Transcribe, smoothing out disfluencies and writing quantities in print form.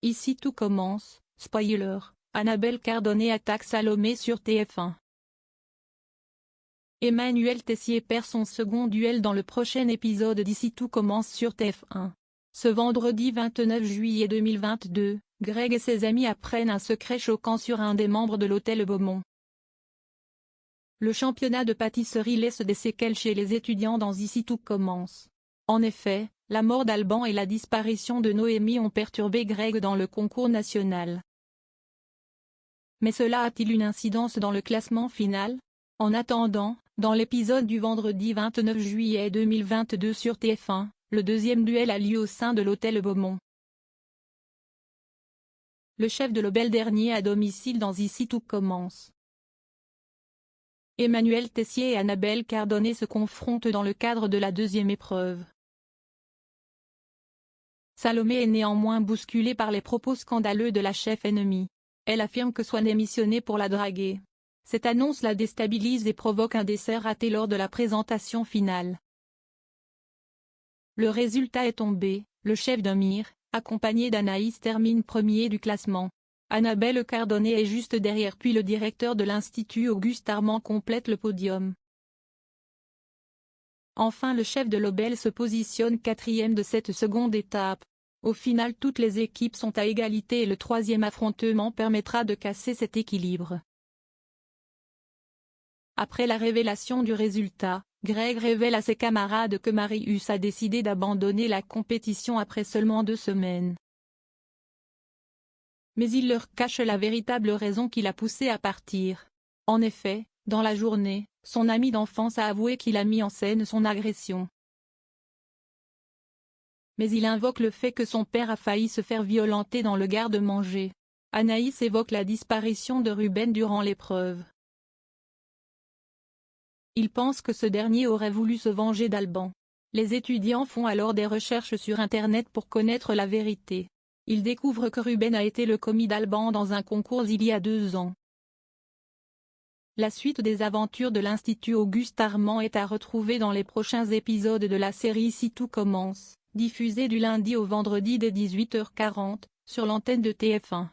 Ici tout commence, spoiler, Annabelle Cardonnet attaque Salomé sur TF1. Emmanuel Tessier perd son second duel dans le prochain épisode d'Ici tout commence sur TF1. Ce vendredi 29 juillet 2022, Greg et ses amis apprennent un secret choquant sur un des membres de l'hôtel Beaumont. Le championnat de pâtisserie laisse des séquelles chez les étudiants dans Ici tout commence. En effet, la mort d'Alban et la disparition de Noémie ont perturbé Greg dans le concours national. Mais cela a-t-il une incidence dans le classement final? En attendant, dans l'épisode du vendredi 29 juillet 2022 sur TF1, le deuxième duel a lieu au sein de l'hôtel Beaumont. Le chef de l'hôtel dernier à domicile dans Ici tout commence. Emmanuel Tessier et Annabelle Cardonnet se confrontent dans le cadre de la deuxième épreuve. Salomé est néanmoins bousculée par les propos scandaleux de la chef ennemie. Elle affirme que Swan est missionné pour la draguer. Cette annonce la déstabilise et provoque un dessert raté lors de la présentation finale. Le résultat est tombé, le chef d'Amir, accompagné d'Anaïs termine premier du classement. Annabelle Cardonnet est juste derrière puis le directeur de l'Institut Auguste Armand complète le podium. Enfin le chef de l'hôtel se positionne quatrième de cette seconde étape. Au final toutes les équipes sont à égalité et le troisième affrontement permettra de casser cet équilibre. Après la révélation du résultat, Greg révèle à ses camarades que Marius a décidé d'abandonner la compétition après seulement 2 semaines. Mais il leur cache la véritable raison qui l'a poussé à partir. En effet, dans la journée, son ami d'enfance a avoué qu'il a mis en scène son agression. Mais il invoque le fait que son père a failli se faire violenter dans le garde-manger. Anaïs évoque la disparition de Ruben durant l'épreuve. Il pense que ce dernier aurait voulu se venger d'Alban. Les étudiants font alors des recherches sur Internet pour connaître la vérité. Ils découvrent que Ruben a été le commis d'Alban dans un concours il y a 2 ans. La suite des aventures de l'Institut Auguste Armand est à retrouver dans les prochains épisodes de la série Ici tout commence, diffusée du lundi au vendredi dès 18h40, sur l'antenne de TF1.